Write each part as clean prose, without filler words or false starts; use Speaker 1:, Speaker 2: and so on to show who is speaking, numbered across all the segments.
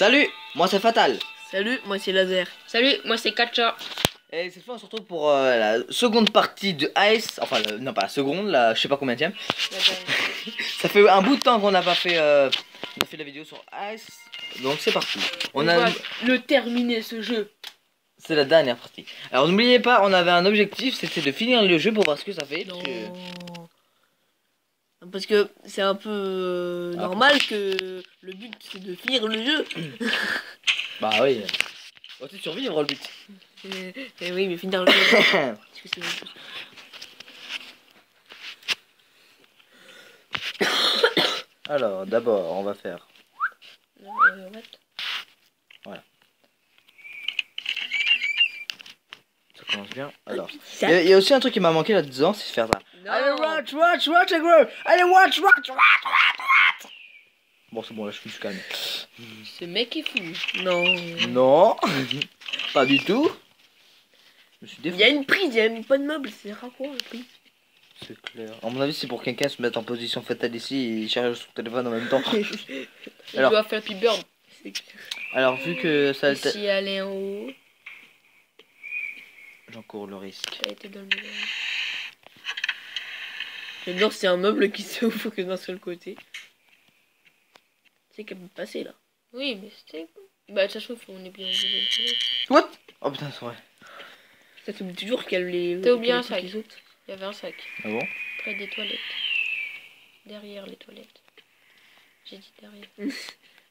Speaker 1: Salut, moi c'est Fatal.
Speaker 2: Salut, moi c'est Laser.
Speaker 3: Salut, moi c'est Katcha.
Speaker 1: Et cette fois on se retrouve pour la seconde partie de Ice. Enfin non pas la seconde, la je sais pas combien tième. Ça fait un bout de temps qu'on n'a pas fait on a fait la vidéo sur Ice. Donc c'est parti.
Speaker 2: On va le terminer ce jeu.
Speaker 1: C'est la dernière partie. Alors n'oubliez pas, on avait un objectif, c'était de finir le jeu pour voir ce que ça fait.
Speaker 2: Non. Parce que c'est un peu normal que le but c'est de finir le jeu.
Speaker 1: Bah oui. Oh, c'est survivre le but.
Speaker 2: Oui, mais finir le jeu. Parce que c'est la même chose.
Speaker 1: Alors d'abord on va faire. Voilà. Ça commence bien. Alors. Il y a aussi un truc qui m'a manqué là-dedans, c'est faire ça.
Speaker 2: Non.
Speaker 1: Allez watch les gros. Allez watch. Bon c'est bon là je suis calme.
Speaker 2: Ce mec est fou. Non.
Speaker 1: Non. Pas du tout. Je me suis
Speaker 2: Il y a une prise, il y a pas de meuble, c'est à quoi la prise?
Speaker 1: C'est clair. À mon avis c'est pour quelqu'un se mettre en position fatale ici et charger son téléphone en même temps.
Speaker 2: Il
Speaker 1: Alors.
Speaker 2: doit faire Happy Bird.
Speaker 1: Alors vu que ça
Speaker 2: Si elle est en haut,
Speaker 1: j'encours le risque.
Speaker 2: elle était dans le milieu. J'adore, c'est un meuble qui s'ouvre que d'un seul côté. C'est qu'elle peut passer là. Oui, mais c'était. Bah, de toute façon, on est bien obligé de.
Speaker 1: What? Oh putain c'est vrai.
Speaker 2: Ça t'oublie toujours qu'elle les.
Speaker 3: T'as oublié un sac.
Speaker 2: Il
Speaker 3: y avait un sac.
Speaker 1: Ah bon?
Speaker 3: Près des toilettes. Derrière les toilettes. J'ai dit derrière.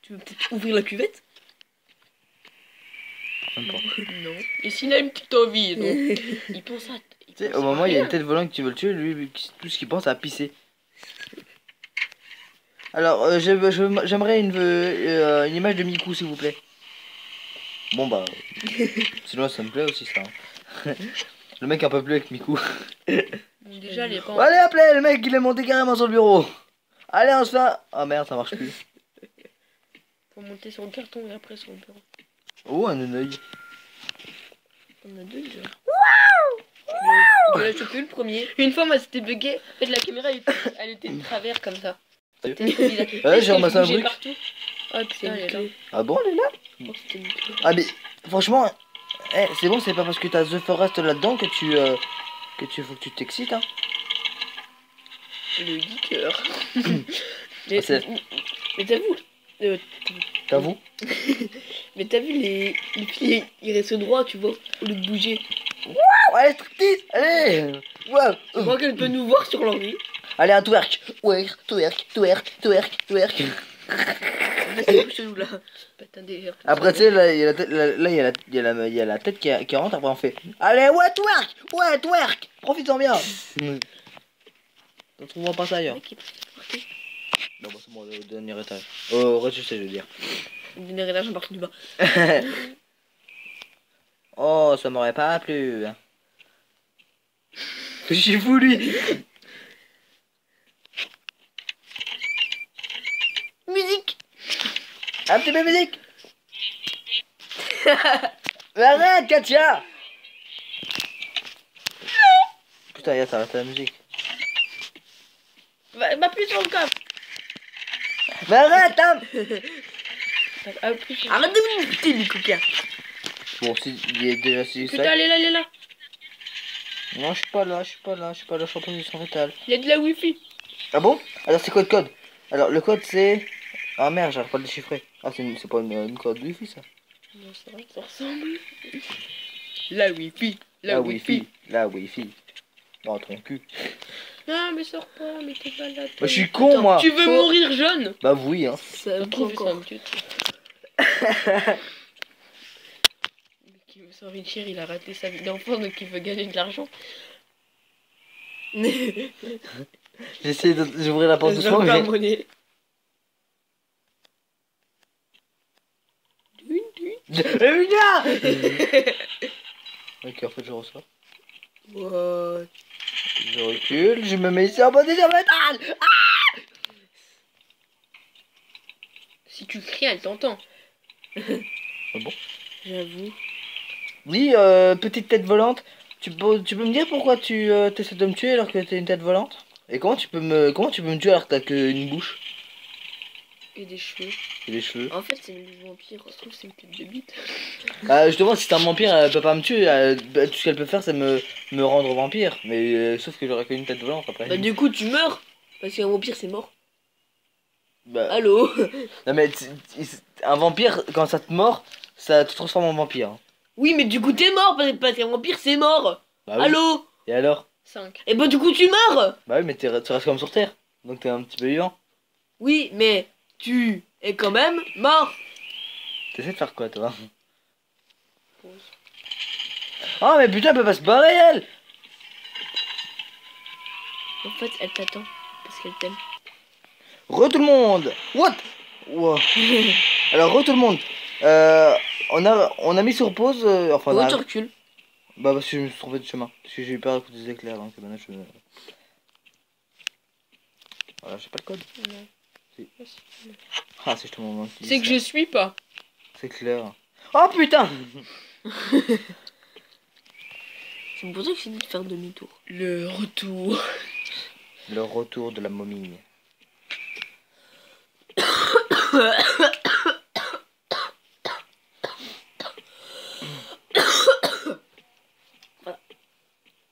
Speaker 2: Tu veux peut-être ouvrir la cuvette?
Speaker 1: Même pas.
Speaker 2: Non.
Speaker 3: Et s'il a une petite envie, non? Il pense à.
Speaker 1: Tu sais, au moment où il y a une tête volante qui veut le tuer, lui, tout ce qu'il pense, c'est à pisser. Alors, j'aimerais une image de Miku, s'il vous plaît. Bon, bah. Sinon, ça me plaît aussi, ça. Hein. Le mec un peu plus avec Miku.
Speaker 3: Déjà, les pas.
Speaker 1: Allez, appelez, le mec, il est monté carrément sur le bureau. Allez, on se fait. Ah merde, ça marche plus.
Speaker 3: Faut monter sur le carton et après sur le bureau.
Speaker 1: Oh, un œil.
Speaker 2: On a deux déjà.
Speaker 3: Je l'ai chopé le premier. Une fois, moi, c'était bugué. En fait, la caméra, elle était de travers comme ça.
Speaker 1: Ouais, j'ai ramassé un brick.
Speaker 3: Partout. Oh putain, elle est là.
Speaker 1: Ah bon, elle est là?
Speaker 3: Oh, c'était une clé.
Speaker 1: Ah, mais franchement, c'est bon, c'est pas parce que t'as The Forest là-dedans que faut que tu t'excites, hein.
Speaker 2: Le geeker.
Speaker 1: Ah, c'est-
Speaker 2: Mais t'as vu
Speaker 1: T'avoues?
Speaker 2: Mais t'as vu les pieds, ils restent droits, tu vois, au lieu de bouger.
Speaker 1: Allez, striptease, allez. Wow.
Speaker 2: Je crois qu'elle peut nous voir sur l'envie.
Speaker 1: Allez, un twerk. Twerk.
Speaker 2: C'est tout chelou là. Putain, délire.
Speaker 1: Après, tu sais, là, il y a la tête, il y a la tête qui rentre. Après, on fait allez, ouais, twerk. Profite-en bien. On trouvera pas ça ailleurs. Non, bah, c'est bon, au dernier étage. Au rez-de-chaussée, je veux dire.
Speaker 2: Une étage en partie du bas.
Speaker 1: Oh, ça m'aurait pas plu. Je suis fou, lui.
Speaker 2: Musique.
Speaker 1: Un petit peu musique. Arrête, Katia. Putain, y'a t'arrêtes la musique.
Speaker 2: Va plus sur le câble.
Speaker 1: Mais arrête, hein.
Speaker 2: Arrête de me buter, les coquins.
Speaker 1: Bon, si, il est déjà si
Speaker 3: Putain, elle est là.
Speaker 1: Non, je suis pas là, je suis en position fétale.
Speaker 3: Il y a de la wifi.
Speaker 1: Ah bon? Alors c'est quoi le code? Alors le code c'est... Ah merde, j'arrive pas à le déchiffrer. Ah c'est pas une code wifi ça.
Speaker 3: Non, c'est vrai que ça ressemble.
Speaker 2: La wifi.
Speaker 1: La wifi. Dans ton cul.
Speaker 3: Non, mais sors pas, mais t'es pas là.
Speaker 1: Bah, je suis con moi.
Speaker 3: Tu veux mourir jeune?
Speaker 1: Bah oui hein.
Speaker 2: Ça
Speaker 3: Je
Speaker 2: me
Speaker 3: trouve
Speaker 2: prend
Speaker 3: ça
Speaker 2: encore.
Speaker 3: me tue. Qui veut s'enrichir, il a raté sa vie d'enfant, donc il veut gagner de l'argent.
Speaker 1: J'essaie d'ouvrir la porte doucement mais...
Speaker 2: monnaie.
Speaker 1: Ok en fait je reçois.
Speaker 2: What?
Speaker 1: Je recule, je me mets ici en position fétale.
Speaker 3: Si tu cries, elle t'entend.
Speaker 1: Ah bon?
Speaker 2: J'avoue.
Speaker 1: Oui petite tête volante. Tu peux me dire pourquoi tu essaies de me tuer alors que t'es une tête volante? Et comment tu peux me tuer alors que t'as qu'une bouche?
Speaker 3: Et des cheveux.
Speaker 1: Et les cheveux.
Speaker 3: En fait, c'est une vampire. Je trouve que c'est une tête de bite.
Speaker 1: Justement, si c'est un vampire, elle peut pas me tuer. Tout ce qu'elle peut faire, c'est me rendre vampire. Mais sauf que j'aurais qu'une tête de ventre après.
Speaker 2: Bah du coup tu meurs. Parce qu'un vampire c'est mort.
Speaker 1: Bah,
Speaker 2: Allô.
Speaker 1: non, mais un vampire, quand ça te mord, ça te transforme en vampire. Hein.
Speaker 2: Oui mais du coup t'es mort parce qu'un vampire c'est mort.
Speaker 1: Bah oui.
Speaker 2: Allô.
Speaker 1: Et alors?
Speaker 3: 5.
Speaker 2: Et bah du coup tu meurs.
Speaker 1: Bah oui, mais tu restes comme sur Terre. Donc t'es un petit peu vivant.
Speaker 2: Oui mais tu es quand même mort.
Speaker 1: T'essaies de faire quoi, toi?
Speaker 3: Pause.
Speaker 1: Oh, mais putain, elle peut pas se barrer, elle!
Speaker 2: En fait elle t'attend. Parce qu'elle t'aime.
Speaker 1: Re tout le monde! What? Wow. Alors, re tout le monde. On a mis sur pause. Enfin, on
Speaker 2: Oh
Speaker 1: a...
Speaker 2: tu recules.
Speaker 1: Bah, parce que je me suis trompé de chemin. Parce que j'ai eu peur à cause des éclairs. Donc maintenant, je. Voilà, j'ai pas le code.
Speaker 3: Non.
Speaker 1: Si. Ah, c'est justement moi qui dis
Speaker 3: C'est que
Speaker 1: ça.
Speaker 3: je suis pas.
Speaker 1: C'est clair. Oh putain!
Speaker 2: C'est pour ça que j'ai dit de faire demi-tour.
Speaker 3: Le retour.
Speaker 1: Le retour de la momie.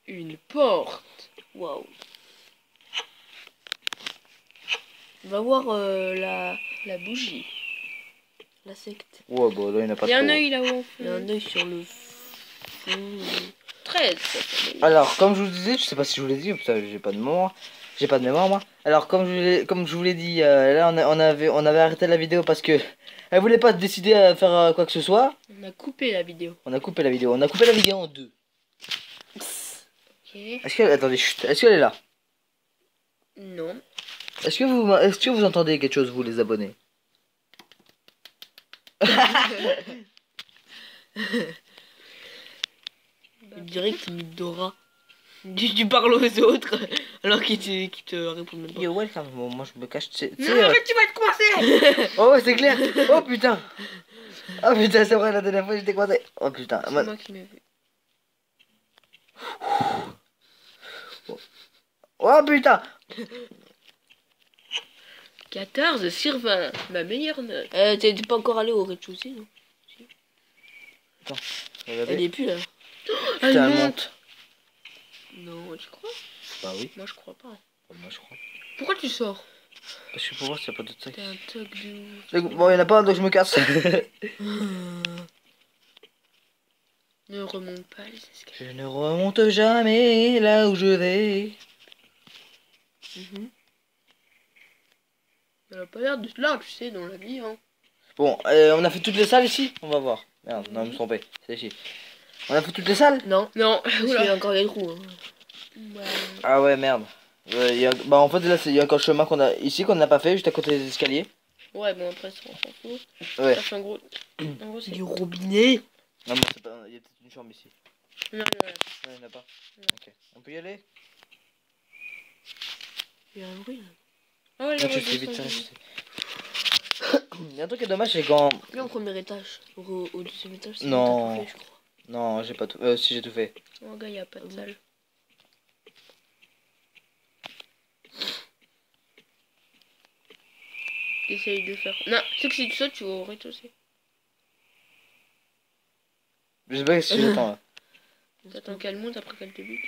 Speaker 3: Une porte.
Speaker 2: Waouh. On va voir
Speaker 3: La bougie.
Speaker 2: la secte.
Speaker 1: Ouais, bon, là, il n'y en a pas
Speaker 3: Il y a
Speaker 1: trop.
Speaker 3: un œil là-haut.
Speaker 2: Il y a un œil sur le fond.
Speaker 3: 13.
Speaker 1: Alors, comme je vous disais, je sais pas si je vous l'ai dit, putain, j'ai pas de mémoire. J'ai pas de mémoire, moi. Alors, comme je vous l'ai dit, là, on avait arrêté la vidéo parce que elle voulait pas décider à faire quoi que ce soit.
Speaker 3: On a coupé la vidéo.
Speaker 1: On a coupé la vidéo. On a coupé la vidéo en deux.
Speaker 3: Ok.
Speaker 1: Est-ce qu'elle... Attendez, chut. Est-ce qu'elle est là?
Speaker 3: Non.
Speaker 1: Est-ce que vous entendez quelque chose, vous, les abonnés?
Speaker 2: Je dirais que t'es une Dora. Tu parles aux autres alors qu'ils te répondent même pas.
Speaker 1: Yo, welcome. Bon, moi, je me cache. Tu
Speaker 3: Non,
Speaker 1: sais,
Speaker 3: arrête, tu vas te coincer.
Speaker 1: Oh, ouais, c'est clair. Oh, putain. Oh, putain, c'est vrai, la dernière fois, j'étais coincé. Oh, putain.
Speaker 3: C'est moi qui m'ai vu.
Speaker 1: Oh, putain.
Speaker 3: 14 sur 20. Ma meilleure note.
Speaker 2: T'es pas encore allé au rez-de-chaussée, non?
Speaker 1: Regardez.
Speaker 2: Elle est plus là.
Speaker 1: Putain, elle monte.
Speaker 3: Non, tu crois?
Speaker 1: Bah oui.
Speaker 3: Moi, je crois pas.
Speaker 1: Moi, je crois.
Speaker 3: Pourquoi tu sors?
Speaker 1: Parce que pour voir s'il n'y a pas d'autres sacs.
Speaker 3: T'es un toc de ouf.
Speaker 1: Bon, il n'y en a pas un, donc je me casse.
Speaker 3: Ne remonte pas les escaliers.
Speaker 1: Je ne remonte jamais là où je vais.
Speaker 3: Elle a pas l'air d'être là, tu sais, dans la vie, hein.
Speaker 1: Bon, on a fait toutes les salles ici. On va voir. Merde, non, je me suis trompé. C'est ici. On a fait toutes les salles.
Speaker 2: Non.
Speaker 3: Non,
Speaker 2: Parce qu'il y a encore des trous. Hein.
Speaker 3: Ouais.
Speaker 1: Ah ouais, merde. Bah en fait là, il y a encore le chemin qu'on a ici qu'on n'a pas fait, juste à côté des escaliers.
Speaker 3: Ouais, bon, après, ça, on s'en fout.
Speaker 1: Ouais.
Speaker 3: Ça fait en gros, c'est...
Speaker 2: Du robinet.
Speaker 1: Non, mais c'est pas... il y a peut-être une chambre ici.
Speaker 3: Non,
Speaker 1: Ouais, il n'y en a pas.
Speaker 3: Non.
Speaker 1: Ok. On peut y aller?
Speaker 2: Il y a un bruit là.
Speaker 3: Ah ouais,
Speaker 1: Non, tu fais vite, ça. Il y a un truc qui est dommage, c'est quand...
Speaker 2: Là, au premier étage. Au deuxième étage, c'est
Speaker 1: Non.
Speaker 2: bon, t'as tout fait, je crois.
Speaker 1: Non, j'ai pas tout... si, j'ai tout fait.
Speaker 3: Oh, gars, y a pas de salle. Essaye de faire... Non, tu sais que si tu sautes, tu vas au rez-de-chaussée.
Speaker 1: Je sais pas ce que j'attends là.
Speaker 3: T'attends qu'elle monte après qu'elle te bute.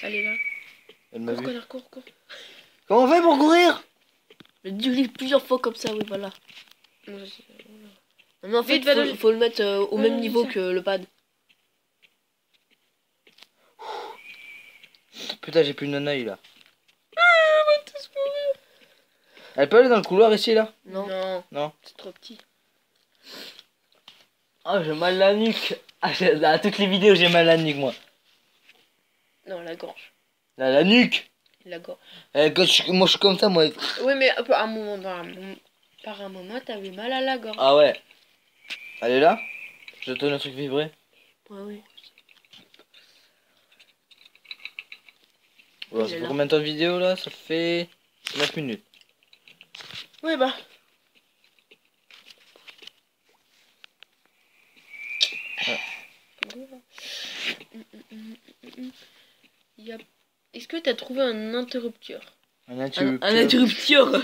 Speaker 3: Elle est là.
Speaker 1: Elle m'a
Speaker 3: Cours,
Speaker 1: vu.
Speaker 3: connard, cours, cours.
Speaker 1: Comment on fait pour courir?
Speaker 2: Mais dis-le plusieurs fois comme ça, oui, voilà.
Speaker 3: Bon, ça, c'est-
Speaker 2: Non, mais en fait,
Speaker 3: Vite, va dans-
Speaker 2: faut le mettre au
Speaker 3: Ouais,
Speaker 2: même
Speaker 3: ouais,
Speaker 2: niveau
Speaker 3: ça.
Speaker 2: que le pad.
Speaker 1: Putain, j'ai plus de œil là. Elle peut aller dans le couloir ici là?
Speaker 2: Non.
Speaker 3: Non,
Speaker 1: Non.
Speaker 3: c'est trop petit.
Speaker 1: Oh, j'ai mal à la nuque. À toutes les vidéos, j'ai mal à la nuque moi.
Speaker 3: Non, la gorge.
Speaker 1: Là, la nuque.
Speaker 3: La gorge.
Speaker 1: Moi je suis comme ça moi.
Speaker 3: Oui, mais à un moment, par un moment, t'avais mal à la gorge.
Speaker 1: Ah ouais. Elle est là? Je donne un truc vibrer.
Speaker 2: Ouais, oui.
Speaker 1: Ouais,
Speaker 2: Il
Speaker 1: ça
Speaker 2: est
Speaker 1: fait
Speaker 2: là.
Speaker 1: combien de temps de vidéo là? Ça fait 9 minutes.
Speaker 3: Ouais, bah. Il y a... Est-ce que t'as trouvé un interrupteur?
Speaker 1: Un
Speaker 2: Un
Speaker 1: interrupteur.
Speaker 2: interrupteur.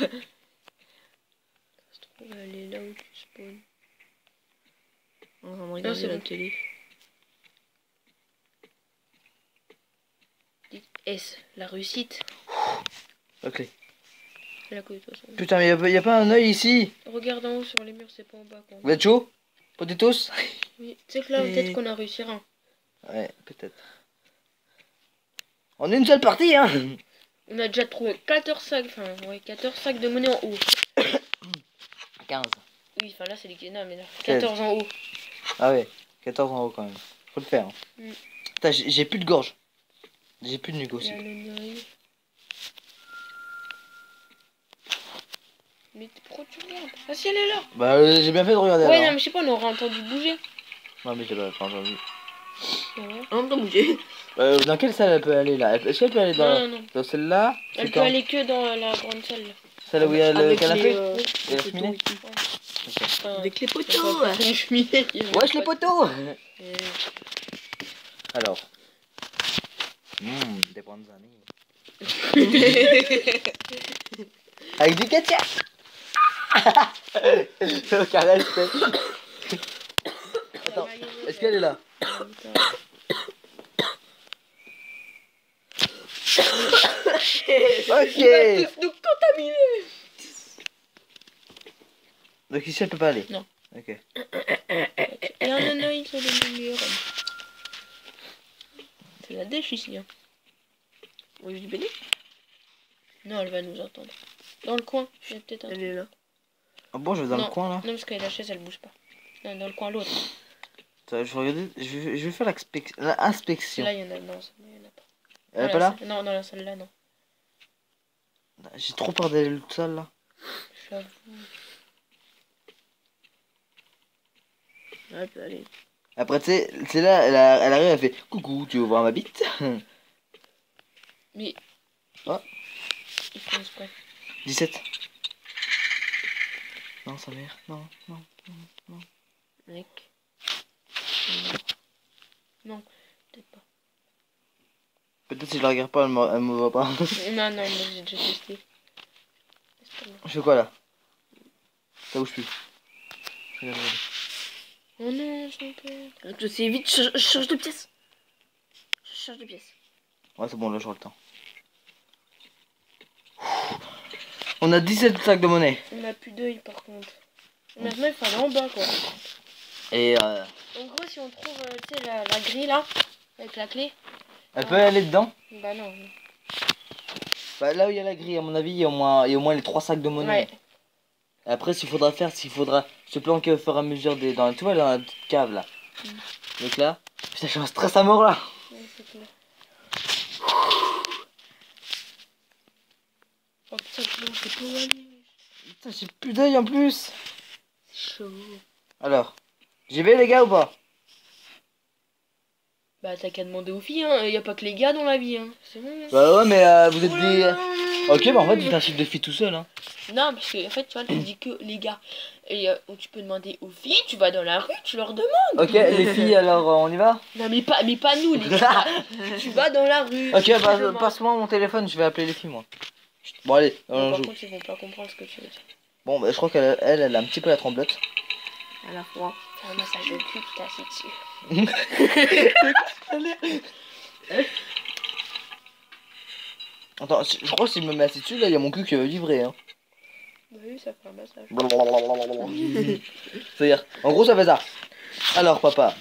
Speaker 3: se trouve, elle est là où tu spawns.
Speaker 2: On va regarder
Speaker 3: c'est
Speaker 2: la
Speaker 3: bon.
Speaker 2: télé.
Speaker 3: Dites S, la réussite.
Speaker 1: Ok.
Speaker 3: C'est la côté de toute façon.
Speaker 1: Putain, mais y a pas un œil ici.
Speaker 3: Regarde en haut sur les murs, c'est pas en bas quoi.
Speaker 1: Vous êtes chaud? Potatoes?
Speaker 3: Oui, tu sais que là,
Speaker 2: Et-
Speaker 3: peut-être qu'on a réussi un.
Speaker 1: Ouais, peut-être. En une seule partie, hein.
Speaker 3: On a déjà trouvé 14 sacs, enfin, ouais, 14 sacs de monnaie en haut.
Speaker 1: 15.
Speaker 3: Oui, enfin là, c'est les non, mais là,
Speaker 1: 16.
Speaker 3: 14 en haut.
Speaker 1: Ah ouais, 14 en haut quand même. Faut le faire. Hein.
Speaker 3: Mm.
Speaker 1: Putain, j'ai plus de gorge. J'ai plus de nuque
Speaker 3: Il y
Speaker 1: aussi.
Speaker 3: a le noyau. Mais pourquoi tu regardes? Ah si, elle est là.
Speaker 1: Bah, j'ai bien fait de regarder
Speaker 3: Ouais,
Speaker 1: alors.
Speaker 3: non, mais je sais pas, on aurait entendu bouger.
Speaker 1: Non, mais j'ai pas entendu.
Speaker 3: Ouais.
Speaker 2: On entend bouger.
Speaker 1: Dans quelle salle elle peut aller là? Est-ce qu'elle peut aller dans,
Speaker 3: Non.
Speaker 1: dans celle-là?
Speaker 3: Elle
Speaker 1: C'est
Speaker 3: peut
Speaker 1: quand
Speaker 3: aller que dans la grande salle. Là.
Speaker 1: Celle où il y a le
Speaker 2: Avec
Speaker 1: canapé?
Speaker 2: les,
Speaker 1: Et la
Speaker 2: les
Speaker 1: cheminée?
Speaker 2: poteaux et tout.
Speaker 1: Ok.
Speaker 3: Enfin,
Speaker 2: Avec les
Speaker 3: il y a
Speaker 2: poteaux.
Speaker 3: pas de cheminée, il y a
Speaker 1: Wesh
Speaker 3: pas
Speaker 1: les
Speaker 3: de-
Speaker 1: poteaux!
Speaker 3: Euh,
Speaker 1: Alors. Des bonnes années. Avec du ketchup! Caresse, Attends, est-ce qu'elle est là? Ok!
Speaker 3: Donc contaminé.
Speaker 1: Donc ici elle peut pas aller?
Speaker 3: Non.
Speaker 1: Ok.
Speaker 3: Il y a un œil sur le mur. C'est la dèche ici. Hein.
Speaker 2: On lui dit béni.
Speaker 3: Non, elle va nous entendre. Dans le coin, il y a peut-être un.
Speaker 2: Elle est là.
Speaker 1: Ah bon, je vais dans
Speaker 3: Non.
Speaker 1: le coin là?
Speaker 3: Non, parce que la chaise elle bouge pas. Non, dans le coin l'autre.
Speaker 1: Attends, je vais regarder, je vais faire l'inspection.
Speaker 3: Là, il y en a. Non, il y en a pas.
Speaker 1: Elle est
Speaker 3: Dans
Speaker 1: pas
Speaker 3: la
Speaker 1: là?
Speaker 3: salle- Non, dans la salle là, non.
Speaker 1: J'ai trop peur d'aller toute seule là.
Speaker 3: J'avoue.
Speaker 2: Ouais, elle peut aller.
Speaker 1: Après, tu sais, c'est là, elle arrive, elle fait coucou, tu veux voir ma bite?
Speaker 3: Mais.
Speaker 1: Oh.
Speaker 3: Ils font exprès.
Speaker 1: 17. Non, sa mère, non.
Speaker 3: Mec. Non, peut-être pas.
Speaker 1: Peut-être si je la regarde pas, elle me voit pas.
Speaker 3: Non, moi j'ai déjà testé. Laisse pas, non.
Speaker 1: Je fais quoi là? Ça bouge plus. Regarde.
Speaker 3: Oh non, je m'en perds.
Speaker 2: Donc, je sais vite, je change de pièce. Je change de pièce.
Speaker 1: Ouais, c'est bon, là, j'aurai le temps. On a 17 sacs de monnaie.
Speaker 3: On a plus d'œil par contre. Maintenant il faut aller en bas quoi.
Speaker 1: Et
Speaker 3: En gros, si on trouve tu sais, la grille là, avec la clé.
Speaker 1: elle peut aller dedans?
Speaker 3: Bah non.
Speaker 1: Bah, là où il y a la grille, à mon avis, il y a au moins les 3 sacs de monnaie.
Speaker 3: Ouais.
Speaker 1: Après, s'il faudra se planquer au fur et à mesure dans, tu vois, dans la petite cave là. Donc là, putain, j'ai un stress à mort là.
Speaker 3: Ouais, c'est clair. Oh putain, non, c'est pas où aller.
Speaker 1: Putain, j'ai plus d'œil en plus.
Speaker 3: C'est chaud.
Speaker 1: Alors, j'y vais les gars ou pas?
Speaker 3: Bah t'as qu'à demander aux filles, hein. Y a pas que les gars dans la vie, hein. C'est bon.
Speaker 1: Bah ouais, mais vous êtes
Speaker 3: Oh là
Speaker 1: des...
Speaker 3: là.
Speaker 1: Ok, bah en fait, vous êtes un chiffre de filles tout seul, hein.
Speaker 3: Non, parce que en fait, tu vois, tu dis que les gars. Et tu peux demander aux filles, tu vas dans la rue, tu leur demandes.
Speaker 1: Ok, les filles, alors on y va?
Speaker 3: Non, mais pas nous, les gars. Tu vas dans la rue.
Speaker 1: Ok,
Speaker 3: tu
Speaker 1: bah
Speaker 3: demandes.
Speaker 1: passe-moi mon téléphone, je vais appeler les filles, moi. Bon, allez,
Speaker 3: Non,
Speaker 1: on
Speaker 3: par
Speaker 1: joue.
Speaker 3: contre, ils vont pas comprendre ce que tu veux dire.
Speaker 1: Bon, bah je crois qu'elle a un petit peu la tremblote.
Speaker 2: À la fois.
Speaker 3: Fais un massage au cul, tu t'es assis dessus.
Speaker 1: Attends, je crois que si je me mets assis dessus, là, il y a mon cul qui va vibrer, hein.
Speaker 3: Bah oui, ça fait un massage.
Speaker 1: C'est-à-dire, en gros, ça fait ça. Alors, papa.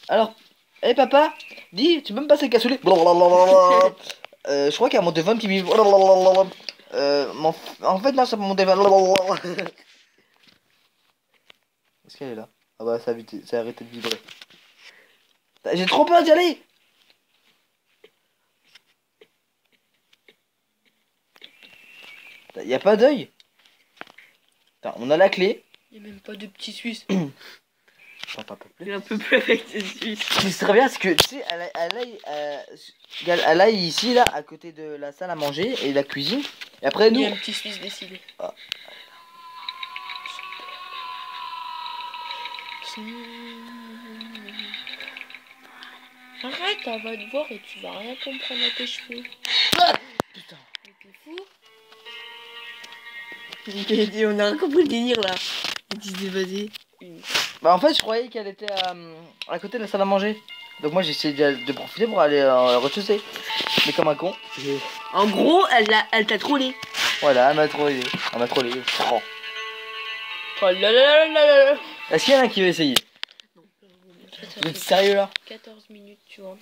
Speaker 1: Alors, hé papa, dis, tu peux me passer le cassoulet? Je crois qu'il y a mon téléphone qui vibre. En fait, non, c'est pas mon téléphone. Est-ce qu'elle est là? Ah bah, ça a arrêté de vibrer. J'ai trop peur d'y aller. Y a pas d'œil. On a la clé.
Speaker 3: Y a même pas de petits Suisses.
Speaker 1: J'en parle pas plus.
Speaker 2: Il est un peu plus avec ses Suisses.
Speaker 1: Ce qui serait bien, c'est que, tu sais, elle aille ici, là, à côté de la salle à manger et la cuisine. Et après,
Speaker 3: Il
Speaker 1: nous.
Speaker 3: y a un petit Suisse décidé.
Speaker 1: Ah.
Speaker 3: Arrête, elle va te voir et tu vas rien comprendre à tes cheveux.
Speaker 1: Putain.
Speaker 3: Mais t'es fou?
Speaker 2: Et on a compris le délire là. Il se dévasait.
Speaker 1: Bah en fait je croyais qu'elle était à côté de la salle à manger. Donc moi j'ai essayé de profiter pour aller rez-de-chaussée. Mais comme un con.
Speaker 2: En gros, elle t'a trollé.
Speaker 1: Voilà, elle m'a trollé. Elle m'a trollé. Oh.
Speaker 3: Oh là là là là là là.
Speaker 1: Est-ce qu'il y en a qui veut essayer?
Speaker 2: Non.
Speaker 1: Vous êtes sérieux là?
Speaker 3: 14 minutes, tu vois.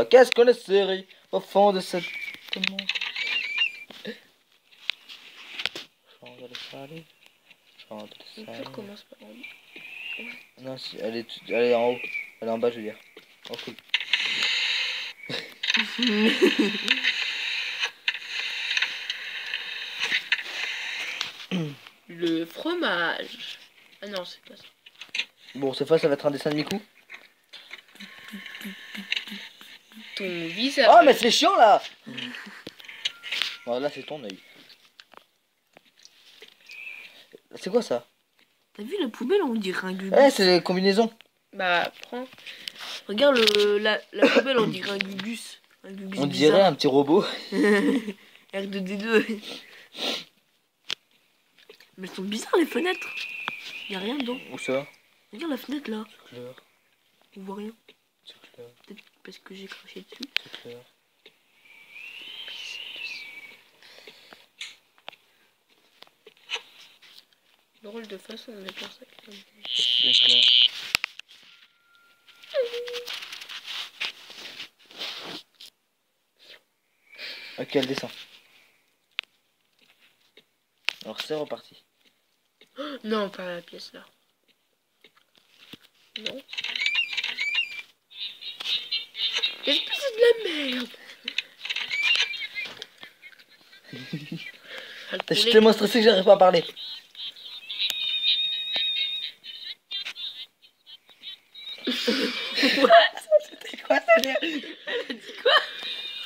Speaker 1: Qu'est-ce qu'on est serré au fond de cette...
Speaker 3: Le pire commence par en bas.
Speaker 1: Non, si, elle est en haut. Elle est en bas, je veux dire. Oh, cool.
Speaker 3: Le fromage. Ah non, c'est pas ça.
Speaker 1: Bon, cette fois, ça va être un dessin de Miku.
Speaker 3: Ton visage.
Speaker 1: Oh, mais c'est chiant là. Bon, là, c'est ton œil. C'est quoi ça?
Speaker 2: T'as vu la poubelle, on dirait un gugus.
Speaker 1: Eh, c'est les combinaisons.
Speaker 3: Bah, prends.
Speaker 2: Regarde la poubelle, on dirait un gugus. Un gugus
Speaker 1: On dirait un petit robot.
Speaker 2: R2D2. Mais elles sont bizarres les fenêtres. Y'a rien dedans.
Speaker 1: Où ça?
Speaker 2: Regarde la fenêtre là.
Speaker 1: C'est clair.
Speaker 2: On voit rien.
Speaker 1: C'est clair.
Speaker 2: Peut-être parce que j'ai craché dessus.
Speaker 1: C'est clair.
Speaker 3: Drôle de façon de mettre ça.
Speaker 1: C'est clair. Ok, elle descend. Alors c'est reparti.
Speaker 3: Non, pas la pièce là. Non. Qu'est-ce que c'est de la merde?
Speaker 1: Je suis tellement stressé que j'arrive pas à parler. C'était quoi ça dire?
Speaker 2: Elle a dit quoi?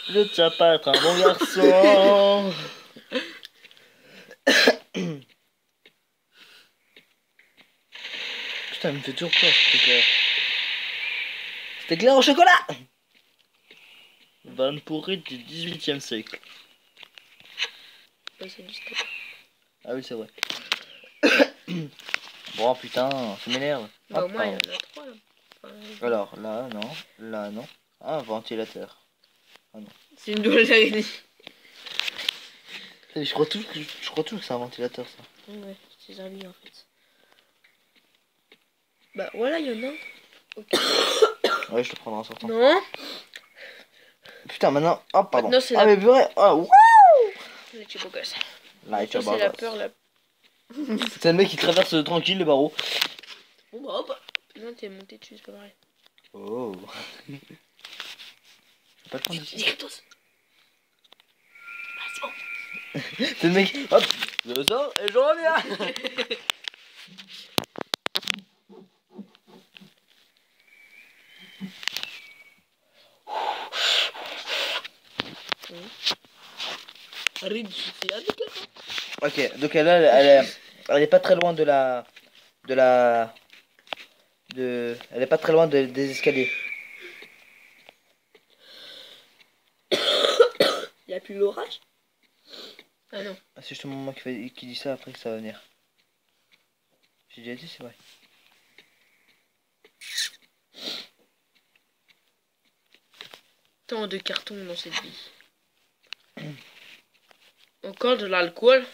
Speaker 1: Je tiens pas à être un bon garçon. Putain, elle me fait toujours peur cet éclair. Cet éclair au chocolat. Van pourri du 18e siècle.
Speaker 3: Ouais, c'est du steak.
Speaker 1: Ah oui, c'est vrai. Bon, putain, ça m'énerve.
Speaker 3: Bah, au
Speaker 1: Ah,
Speaker 3: moins, il y
Speaker 1: pardon.
Speaker 3: en a 3 là. Enfin,
Speaker 1: Alors, là, non. Là, non. Ah, un ventilateur.
Speaker 2: C'est une double d'araignée.
Speaker 1: Je crois toujours que c'est un ventilateur, ça.
Speaker 3: ouais, c'est Zerli en fait. Bah, voilà, il y en a un. Ok.
Speaker 1: Ouais, je le prendrai en sortant.
Speaker 3: Non.
Speaker 1: Putain, maintenant. Oh, pardon.
Speaker 3: Maintenant, c'est
Speaker 1: ah,
Speaker 3: la-
Speaker 1: mais purée. Oh,
Speaker 3: Les chibogos.
Speaker 1: là,
Speaker 3: Ça, c'est la peur là.
Speaker 1: C'est le mec qui traverse tranquille le barreau.
Speaker 3: Bon, bah, hop. Non, t'es monté dessus, c'est pas pareil.
Speaker 1: Oh. Pas le temps de...
Speaker 2: Dis gratos. Ah, c'est bon.
Speaker 1: C'est le mec. Hop. Je sors et je reviens.
Speaker 2: Arrête de chuter avec la
Speaker 1: Ok, donc elle est pas très loin elle est pas très loin des escaliers.
Speaker 2: Il y a plus l'orage.
Speaker 3: Ah non.
Speaker 1: Ah, c'est justement moi qui dit ça après que ça va venir. J'ai déjà dit, c'est vrai.
Speaker 3: Tant de cartons dans cette vie. Encore de l'alcool.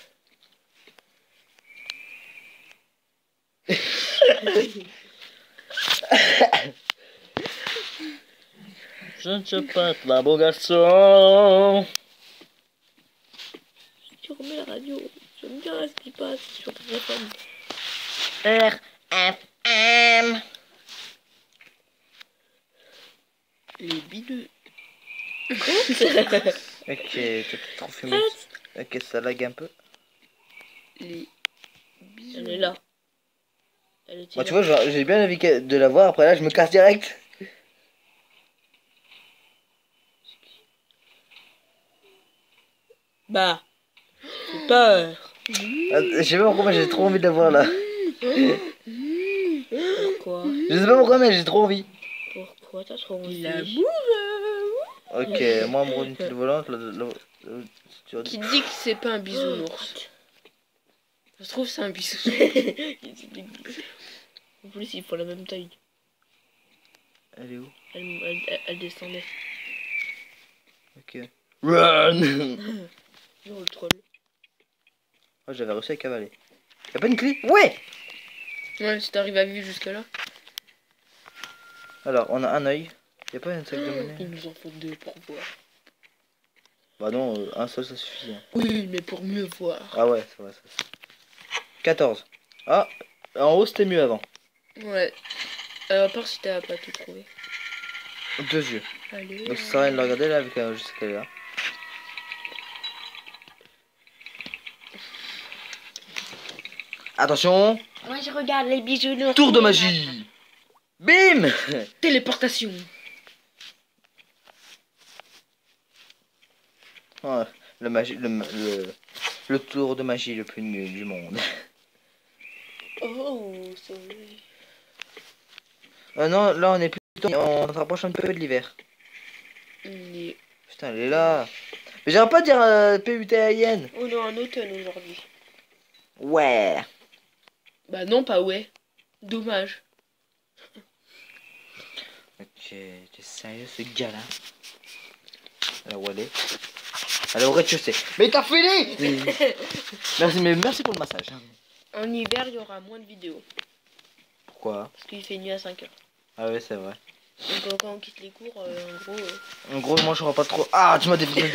Speaker 1: Je ne sais pas être la bon garçon.
Speaker 2: Tu remets la radio. J'aime bien ce qui passe sur ton téléphone.
Speaker 1: RFM.
Speaker 2: Les bideux.
Speaker 1: Ok, t'as trop fumé. Ok, ça lag un peu.
Speaker 2: Les bisous. Elle est là. Elle était
Speaker 1: Moi,
Speaker 2: là.
Speaker 1: tu vois, j'ai bien envie de la voir. Après là, je me casse direct.
Speaker 2: Bah. Fais peur.
Speaker 1: Ah, je sais pas pourquoi, mais j'ai trop envie de la voir là.
Speaker 2: Pourquoi?
Speaker 1: Je sais pas pourquoi, mais j'ai trop envie.
Speaker 2: Pourquoi t'as trop envie?
Speaker 3: Il a
Speaker 2: bourre.
Speaker 1: Ok, moi, me roule une petite volante.
Speaker 3: Qui dit que c'est pas un bisounours? Ça se trouve, c'est un bisounours. En plus, ils font la même taille.
Speaker 1: Elle est où?
Speaker 3: Elle descendait.
Speaker 1: Ok. Run.
Speaker 3: Non, le troll.
Speaker 1: Oh, j'avais réussi à cavaler. Y'a pas une clé? Ouais.
Speaker 3: Ouais, si t'arrives à vivre jusque là.
Speaker 1: Alors, on a un œil. Y'a pas un sac de monnaie?
Speaker 3: Il nous en faut 2 pour voir.
Speaker 1: Bah non, un seul ça suffit. Hein.
Speaker 3: Oui, mais pour mieux voir.
Speaker 1: Ah ouais, c'est vrai ça. 14. Ah, en haut c'était mieux avant.
Speaker 3: Ouais. À part si t'as pas tout trouvé.
Speaker 1: 2 yeux.
Speaker 3: Allez.
Speaker 1: Donc ça sert à rien de le regarder là, vu que je sais qu'elle est là. Attention,
Speaker 3: Moi, je regarde les bisounours.
Speaker 1: tour de magie. Bim.
Speaker 3: Téléportation.
Speaker 1: Oh, le tour de magie le plus nul du monde.
Speaker 3: Oh, sorry.
Speaker 1: Non, là on est plutôt... On se rapproche un peu de l'hiver. Putain, elle est là. Mais j'arrête pas de dire PUTAIN.
Speaker 3: On est en automne aujourd'hui.
Speaker 1: Ouais.
Speaker 3: Bah non, pas ouais. Dommage.
Speaker 1: Ok, t'es sérieux ce gars-là? Alors où elle est? Elle est au rez-de-chaussée. Mais t'as fini. Merci, mais merci pour le massage.
Speaker 3: En hiver, il y aura moins de vidéos.
Speaker 1: Pourquoi?
Speaker 3: Parce qu'il fait nuit à 5 heures.
Speaker 1: Ah ouais, c'est vrai.
Speaker 3: Donc quand on quitte les cours, en gros...
Speaker 1: En gros, moi je vois pas trop... Ah, tu m'as défoncé.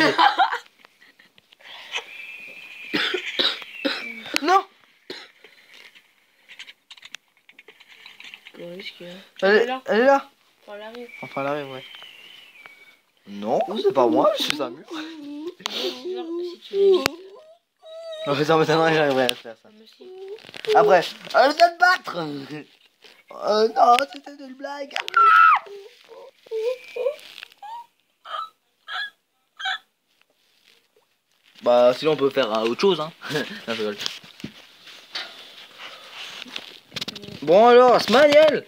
Speaker 1: Non.
Speaker 3: Qu'est-ce qu'il y a?
Speaker 1: Elle est là.
Speaker 3: Prends la rue.
Speaker 1: Enfin, elle arrive, ouais. Non, c'est pas moi, je suis un mur.
Speaker 3: Si tu l'évites.
Speaker 1: Non, mais ça, maintenant, j'arriverai à faire ça.
Speaker 3: Ah, mais si.
Speaker 1: Après, elle vient de battre. Non, c'était une blague. Bah, sinon, on peut faire autre chose, hein. Non, je rigole. Bon, alors, Smaniel.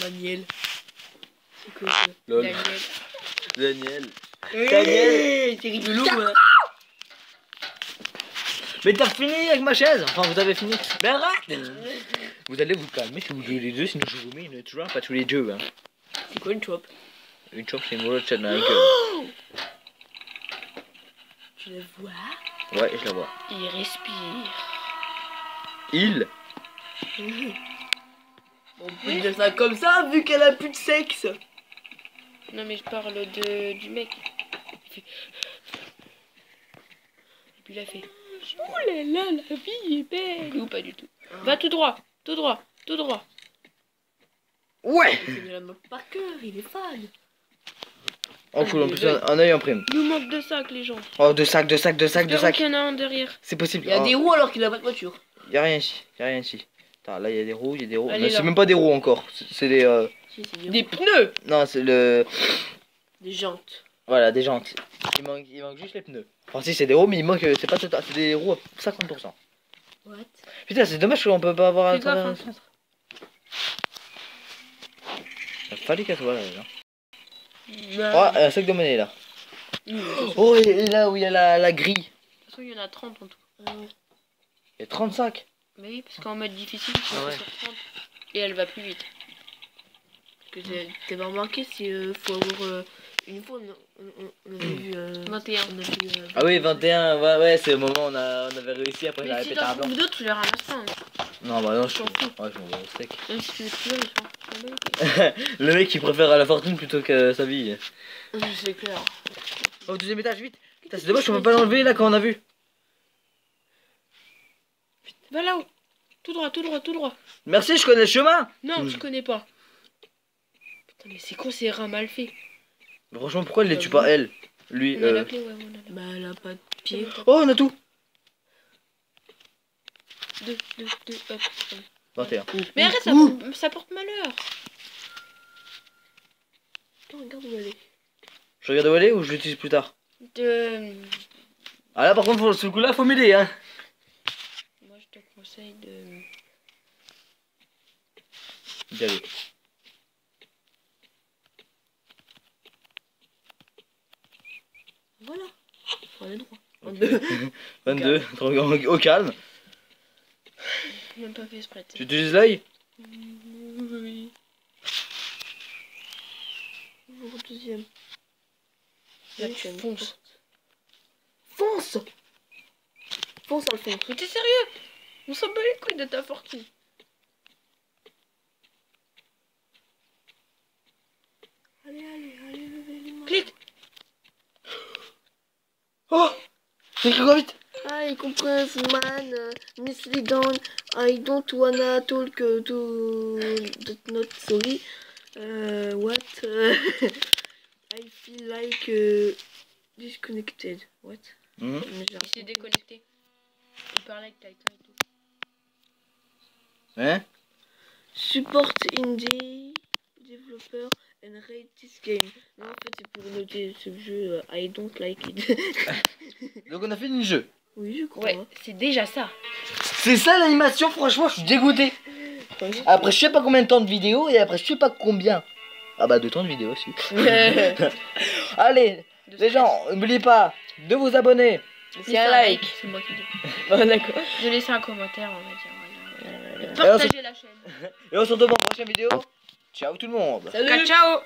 Speaker 3: Maniel. C'est quoi ça?
Speaker 1: Lol.
Speaker 3: Daniel.
Speaker 1: Daniel.
Speaker 3: Daniel. C'est rigolo, ouais.
Speaker 1: Mais t'as fini avec ma chaise. Enfin, vous avez fini. Mais arrête. Vous allez vous calmer si vous jouez les deux, sinon je vous mets une trap à tous les deux. Hein.
Speaker 3: C'est quoi une chop?
Speaker 1: Une chop, c'est une grosse chaîne dans la gueule.
Speaker 3: Tu la vois?
Speaker 1: Ouais, je la vois.
Speaker 3: Il respire.
Speaker 1: Il.
Speaker 2: On peut dire ça comme ça, vu qu'elle a plus de sexe.
Speaker 3: Non, mais je parle du mec. Il fait... Et puis il a fait... Oh là là, la vie est belle. Ou pas du tout. Va tout droit, tout droit, tout droit.
Speaker 1: Ouais.
Speaker 2: Il la moque par cœur, il est fan.
Speaker 1: Oh cool, en plus un œil en prime.
Speaker 3: Il nous manque de sacs, les gens.
Speaker 1: Oh, deux sacs, deux sacs, deux sacs, deux
Speaker 3: J'espère
Speaker 1: sacs.
Speaker 3: qu'il y en a un derrière.
Speaker 1: C'est possible.
Speaker 2: Il y a
Speaker 1: Oh.
Speaker 2: des roues alors qu'il a pas de voiture.
Speaker 1: Y a rien ici, y a rien ici. Attends, là il y a des roues, il y a des roues.
Speaker 3: Allez,
Speaker 1: Mais
Speaker 3: là.
Speaker 1: c'est même pas des roues encore. C'est des.
Speaker 2: Si, c'est
Speaker 3: Des pneus.
Speaker 1: Non, c'est le.
Speaker 2: des jantes.
Speaker 1: Voilà, des jantes. Il manque juste les pneus. Enfin, si, c'est des roues, mais il manque. C'est pas total. C'est des roues à 50%.
Speaker 2: What?
Speaker 1: Putain, c'est dommage qu'on peut pas avoir
Speaker 3: Fais gaffe, hein.
Speaker 1: centre. Il fallait qu'elle soit là. Oh, un sac de monnaie là. Oh, et là où il y a la grille.
Speaker 3: De toute façon, il y en a 30 en tout.
Speaker 1: Il y a 30 sacs.
Speaker 3: Mais oui, parce qu'en mode difficile, tu
Speaker 1: Ah ouais.
Speaker 3: sur 30. Et elle va plus vite.
Speaker 2: Parce que t'as pas remarqué, c'est faut avoir une fois on avait vu
Speaker 3: 21.
Speaker 2: on a vu,
Speaker 1: Ah oui, 21, ouais, c'est le moment où on avait réussi, après j'ai
Speaker 3: Mais si
Speaker 1: répété
Speaker 3: t'en
Speaker 1: un blanc.
Speaker 3: trouves d'autres, tu les ramasses pas. Hein.
Speaker 1: Non, bah non, je
Speaker 3: T'en fous.
Speaker 1: Ouais, je m'en vais au steak.
Speaker 3: Même si tu veux tuer, ils sont
Speaker 1: Le mec qui préfère la fortune plutôt que sa vie.
Speaker 2: c'est clair.
Speaker 1: Au deuxième étage, vite. Putain, c'est dommage qu'on peut pas l'enlever là quand on a vu.
Speaker 3: Va là-haut. Tout droit, tout droit, tout droit.
Speaker 1: Merci, je connais le chemin.
Speaker 3: Non, je connais pas. Putain, mais c'est quoi ces rats mal faits?
Speaker 1: Mais franchement, pourquoi il les tue pas elle? Lui,
Speaker 3: On a la clé, ouais, on a la
Speaker 2: Bah elle a pas de pied.
Speaker 1: Oh, on a tout.
Speaker 3: 2, 2, 2, hop.
Speaker 1: 21.
Speaker 3: Mais arrête, ça porte malheur. Attends, regarde où elle est.
Speaker 1: Je regarde où elle est ou je l'utilise plus tard? Ah là, par contre, ce coup-là, faut m'aider, hein.
Speaker 3: Moi, je te conseille de...
Speaker 1: D'y aller.
Speaker 2: Voilà. On est droit.
Speaker 1: 22, au calme.
Speaker 3: J'ai même pas fait exprès.
Speaker 1: Tu utilises l'œil?
Speaker 2: Oui. Jour deuxième. Action.
Speaker 3: Fonce.
Speaker 2: Fonce. Fonce, Alphonse.
Speaker 3: Mais t'es sérieux? On s'en bat les couilles de ta fortune.
Speaker 2: Allez, levez les mains.
Speaker 3: Clique.
Speaker 1: Oh! C'est écrit quoi vite?
Speaker 2: I compress man, misleading. I don't wanna talk to not sorry. What? I feel like disconnected. What?
Speaker 1: Mhm.
Speaker 3: Il s'est déconnecté. Il parlait avec Titan et tout.
Speaker 1: Hein?
Speaker 2: Support indie developer and rate this game. Non, en fait, c'est pour noter ce jeu. I don't like it.
Speaker 1: Donc on a fini le jeu.
Speaker 2: Oui, je crois.
Speaker 3: Ouais, c'est déjà ça.
Speaker 1: C'est ça l'animation, franchement, je suis dégoûté. Après je sais pas combien de temps de vidéo et après je sais pas combien. Ah bah 2 temps de vidéo aussi. Allez, les gens, n'oubliez pas de vous abonner.
Speaker 2: C'est un like.
Speaker 3: C'est moi qui dis.
Speaker 2: Oh, d'accord.
Speaker 3: De laisser un commentaire, on va dire. Voilà.
Speaker 1: Et on se-
Speaker 3: Partagez la chaîne.
Speaker 1: Et on se retrouve pour une prochaine vidéo. Ciao tout le monde.
Speaker 2: Salut.
Speaker 3: Ciao.